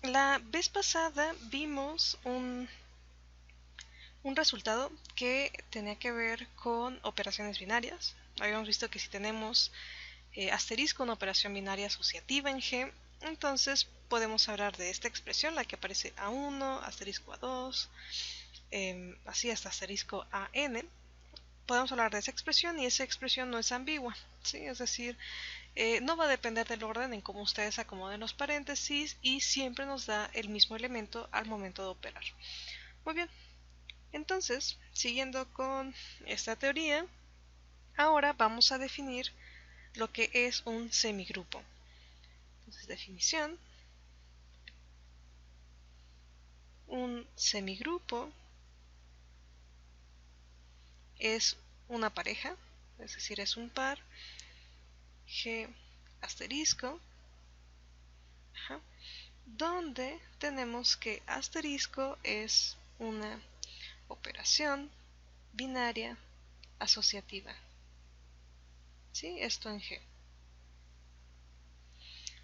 La vez pasada vimos un resultado que tenía que ver con operaciones binarias. Habíamos visto que si tenemos asterisco una operación binaria asociativa en G, entonces podemos hablar de esta expresión, la que aparece A1, asterisco A2, así hasta asterisco AN. Podemos hablar de esa expresión y esa expresión no es ambigua, ¿sí? Es decir, no va a depender del orden en cómo ustedes acomoden los paréntesis y siempre nos da el mismo elemento al momento de operar. Muy bien, entonces, siguiendo con esta teoría, ahora vamos a definir lo que es un semigrupo. Entonces, definición. Un semigrupo es una pareja, es decir, es un par, G asterisco, donde tenemos que asterisco es una operación binaria asociativa. ¿Sí? Esto en G.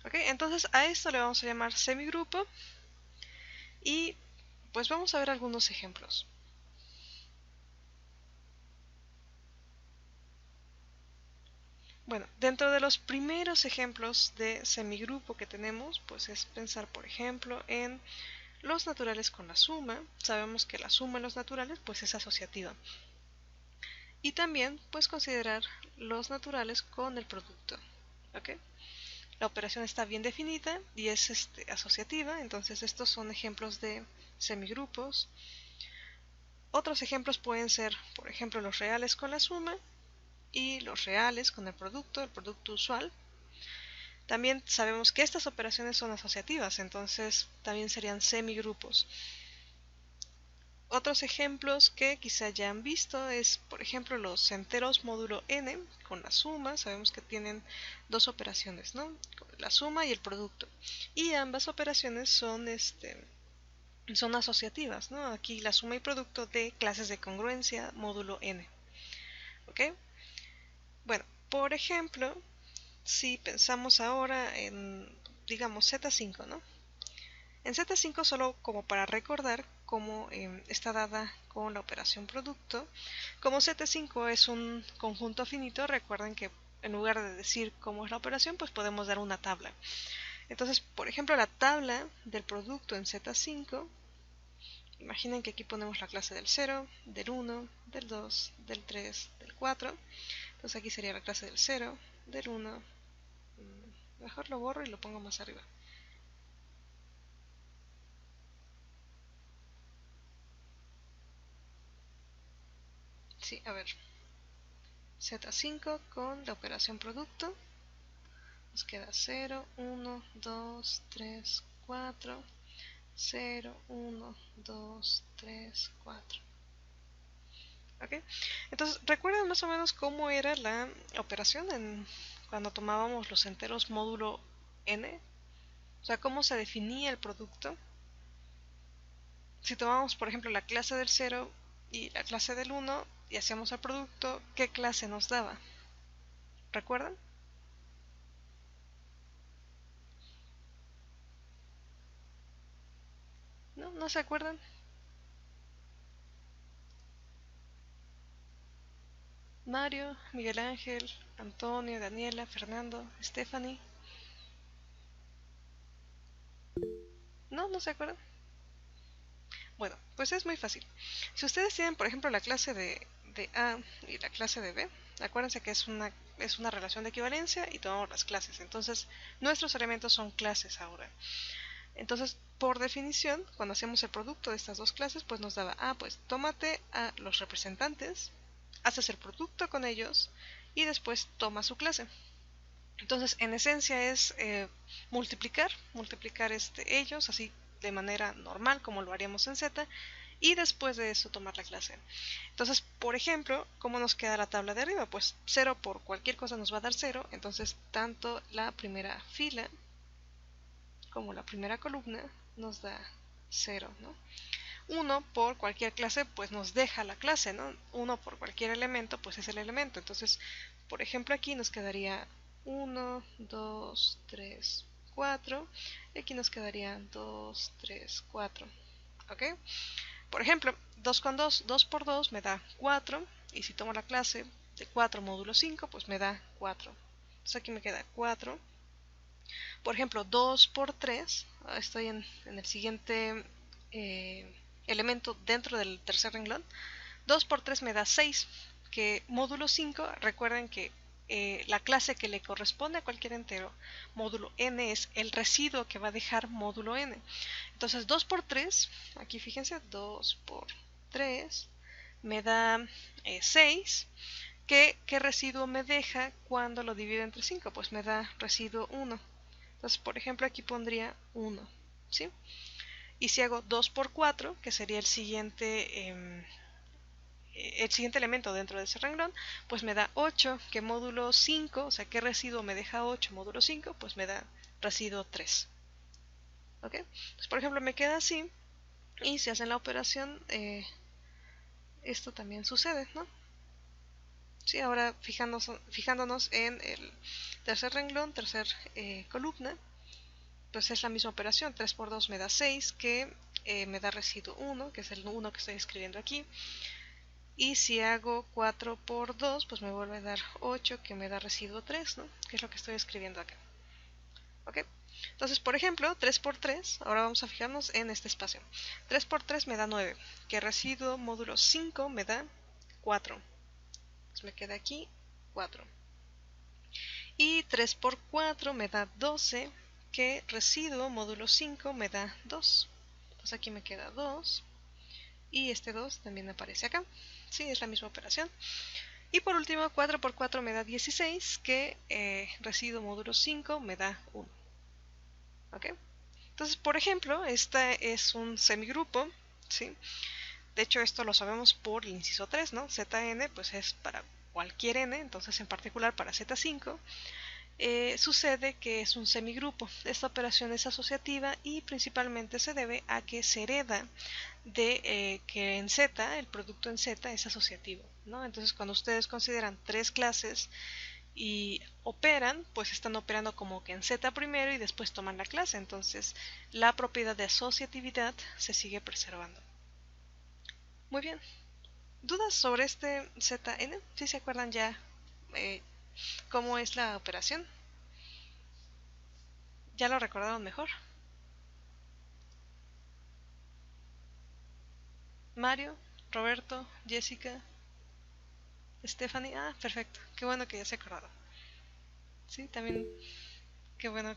¿Ok? Entonces a esto le vamos a llamar semigrupo y pues vamos a ver algunos ejemplos. Bueno, dentro de los primeros ejemplos de semigrupo que tenemos, pues es pensar, por ejemplo, en los naturales con la suma. Sabemos que la suma en los naturales pues es asociativa. Y también pues considerar los naturales con el producto. ¿Ok? La operación está bien definida y es asociativa, entonces estos son ejemplos de semigrupos. Otros ejemplos pueden ser, por ejemplo, los reales con la suma y los reales con el producto usual. También sabemos que estas operaciones son asociativas, entonces también serían semigrupos. Otros ejemplos que quizá ya han visto es, por ejemplo, los enteros módulo n con la suma. Sabemos que tienen dos operaciones, ¿no? La suma y el producto. Y ambas operaciones son asociativas, ¿no? Aquí la suma y producto de clases de congruencia módulo n. ¿Ok? Bueno, por ejemplo, si pensamos ahora en, digamos, Z5, ¿no? En Z5, solo como para recordar cómo está dada con la operación producto, como Z5 es un conjunto finito, recuerden que en lugar de decir cómo es la operación, pues podemos dar una tabla. Entonces, por ejemplo, la tabla del producto en Z5, imaginen que aquí ponemos la clase del 0, del 1, del 2, del 3, del 4. Entonces aquí sería la clase del 0, del 1, mejor lo borro y lo pongo más arriba. Sí, a ver, Z5 con la operación producto. Nos queda 0, 1, 2, 3, 4, 0, 1, 2, 3, 4. ¿Ok? Entonces, ¿recuerdan más o menos cómo era la operación cuando tomábamos los enteros módulo n? O sea, cómo se definía el producto. Si tomamos, por ejemplo, la clase del 0 y la clase del 1 y hacíamos el producto, ¿qué clase nos daba? ¿Recuerdan? ¿No? ¿No se acuerdan? Mario, Miguel Ángel, Antonio, Daniela, Fernando, Stephanie. ¿No? ¿No se acuerdan? Bueno, pues es muy fácil. Si ustedes tienen, por ejemplo, la clase de A y la clase de B, acuérdense que es una relación de equivalencia y tomamos las clases. Entonces, nuestros elementos son clases ahora. Entonces, por definición, cuando hacemos el producto de estas dos clases, pues nos daba, pues tómate a los representantes, haces el producto con ellos y después toma su clase. Entonces, en esencia es multiplicar ellos así de manera normal como lo haríamos en Z y después de eso tomar la clase. Entonces, por ejemplo, ¿cómo nos queda la tabla de arriba? Pues 0 por cualquier cosa nos va a dar 0, entonces tanto la primera fila como la primera columna nos da 0, ¿no? 1 por cualquier clase pues nos deja la clase, ¿no? 1 por cualquier elemento pues es el elemento. Entonces, por ejemplo, aquí nos quedaría 1, 2, 3, 4. Y aquí nos quedaría 2, 3, 4. ¿Ok? Por ejemplo, 2 con 2, 2 por 2 me da 4. Y si tomo la clase de 4 módulo 5, pues me da 4. Entonces aquí me queda 4. Por ejemplo, 2 por 3, estoy en el siguiente elemento dentro del tercer renglón. 2 por 3 me da 6, que módulo 5, recuerden que la clase que le corresponde a cualquier entero, módulo n, es el residuo que va a dejar módulo n. Entonces 2 por 3, aquí fíjense, 2 por 3 me da 6. ¿Qué residuo me deja cuando lo divido entre 5? Pues me da residuo 1. Entonces, por ejemplo, aquí pondría 1, ¿sí? Y si hago 2 por 4, que sería el siguiente elemento dentro de ese renglón, pues me da 8, que módulo 5, o sea, ¿qué residuo me deja 8 módulo 5? Pues me da residuo 3. ¿Ok? Entonces, por ejemplo, me queda así, y si hacen la operación, esto también sucede, ¿no? Sí, ahora fijándonos en el tercer renglón, tercer columna, pues es la misma operación. 3 por 2 me da 6, que me da residuo 1, que es el 1 que estoy escribiendo aquí. Y si hago 4 por 2, pues me vuelve a dar 8, que me da residuo 3, ¿no? Que es lo que estoy escribiendo acá. ¿Ok? Entonces, por ejemplo, 3 por 3, ahora vamos a fijarnos en este espacio. 3 por 3 me da 9, que residuo módulo 5 me da 4. Entonces me queda aquí 4. Y 3 por 4 me da 12, que residuo módulo 5 me da 2. Entonces aquí me queda 2. Y este 2 también aparece acá. Sí, es la misma operación. Y por último, 4 por 4 me da 16, que residuo módulo 5 me da 1. ¿Ok? Entonces, por ejemplo, este es un semigrupo, ¿sí? De hecho, esto lo sabemos por el inciso 3, ¿no? Zn pues es para cualquier n, entonces en particular para Z5, sucede que es un semigrupo. Esta operación es asociativa y principalmente se debe a que se hereda de que en Z, el producto en Z es asociativo, ¿no? Entonces, cuando ustedes consideran tres clases y operan, pues están operando como que en Z primero y después toman la clase. Entonces, la propiedad de asociatividad se sigue preservando. Muy bien. ¿Dudas sobre este Zn? ¿Sí se acuerdan ya cómo es la operación? ¿Ya lo recordaron mejor? Mario, Roberto, Jessica, Stephanie. Ah, perfecto. Qué bueno que ya se acordaron. Sí, también qué bueno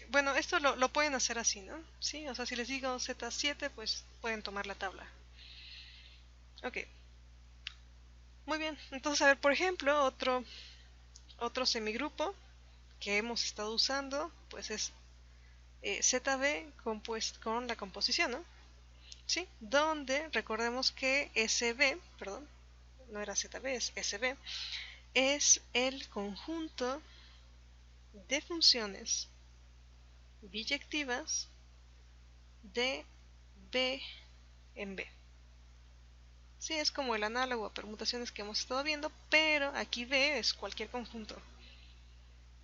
bueno, esto lo pueden hacer así, ¿no? Sí, o sea, si les digo Z7, pues pueden tomar la tabla. Ok, muy bien. Entonces, a ver, por ejemplo, otro semigrupo que hemos estado usando, pues es ZB compuesto con la composición, ¿no? ¿Sí? Donde recordemos que SB, perdón, no era ZB, es SB, es el conjunto de funciones biyectivas de B en B. Sí, es como el análogo a permutaciones que hemos estado viendo, pero aquí B es cualquier conjunto.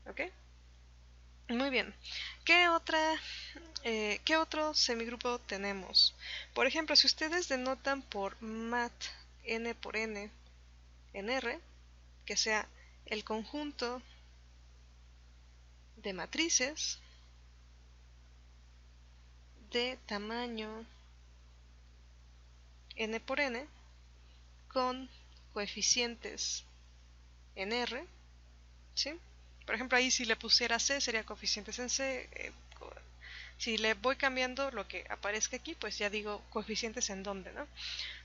¿Ok? Muy bien. ¿Qué otro semigrupo tenemos? Por ejemplo, si ustedes denotan por mat n por n en R, que sea el conjunto de matrices de tamaño n por n con coeficientes en R, ¿sí? Por ejemplo, ahí si le pusiera C sería coeficientes en C. Si le voy cambiando lo que aparezca aquí, pues ya digo coeficientes en dónde, ¿no?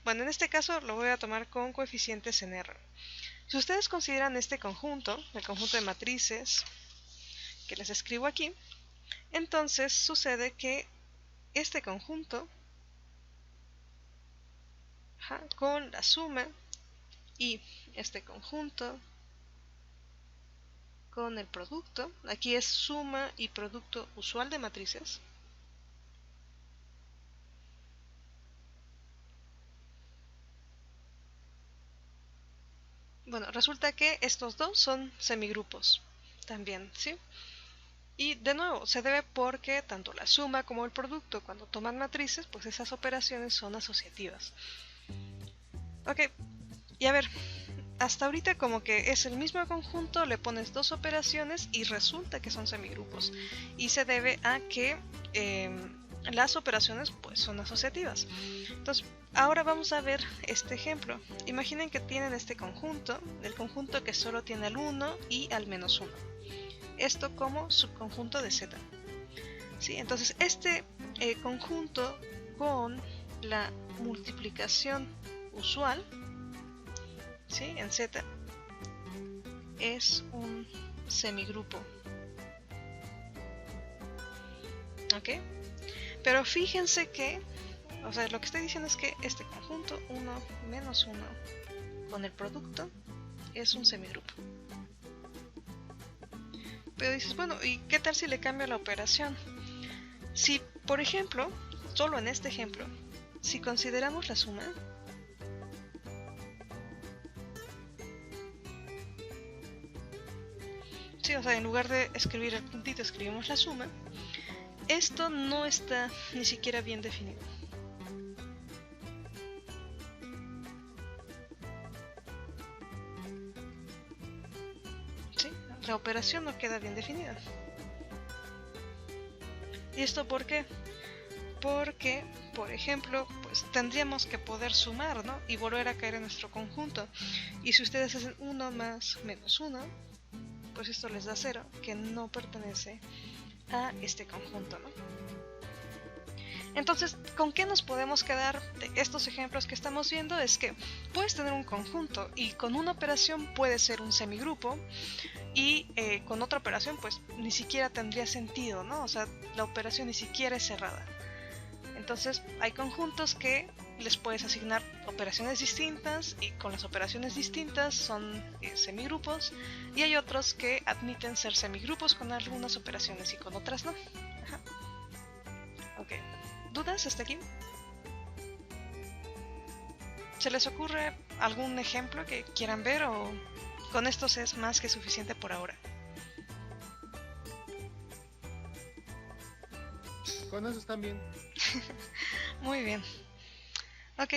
Bueno, en este caso lo voy a tomar con coeficientes en R. Si ustedes consideran este conjunto, el conjunto de matrices que les escribo aquí, entonces sucede que este conjunto, con la suma y este conjunto con el producto, aquí es suma y producto usual de matrices, bueno, resulta que estos dos son semigrupos también, ¿sí? Y de nuevo, se debe porque tanto la suma como el producto, cuando toman matrices, pues esas operaciones son asociativas. Ok, y a ver, hasta ahorita como que es el mismo conjunto, le pones dos operaciones y resulta que son semigrupos. Y se debe a que las operaciones pues son asociativas. Entonces, ahora vamos a ver este ejemplo. Imaginen que tienen este conjunto, el conjunto que solo tiene al 1 y al menos 1. Esto como subconjunto de Z. ¿Sí? Entonces, este conjunto con la multiplicación usual, ¿sí? En Z es un semigrupo. ¿Ok? Pero fíjense que, o sea, lo que estoy diciendo es que este conjunto 1 menos 1 con el producto es un semigrupo. Pero dices, bueno, ¿y qué tal si le cambio la operación? Si, por ejemplo, solo en este ejemplo, si consideramos la suma, sí, o sea, en lugar de escribir el puntito, escribimos la suma, esto no está ni siquiera bien definido. ¿Sí? La operación no queda bien definida. ¿Y esto por qué? Porque, por ejemplo, pues tendríamos que poder sumar, ¿no? Y volver a caer en nuestro conjunto. Y si ustedes hacen 1 más menos 1, pues esto les da 0, que no pertenece a este conjunto, ¿no? Entonces, ¿con qué nos podemos quedar de estos ejemplos que estamos viendo? Es que puedes tener un conjunto y con una operación puede ser un semigrupo y con otra operación pues ni siquiera tendría sentido, ¿no? O sea, la operación ni siquiera es cerrada. Entonces, hay conjuntos que les puedes asignar operaciones distintas y con las operaciones distintas son semigrupos, y hay otros que admiten ser semigrupos con algunas operaciones y con otras no. Ajá. Ok. ¿Dudas hasta aquí? ¿Se les ocurre algún ejemplo que quieran ver o con estos es más que suficiente por ahora? Con eso están bien. Muy bien. Ok,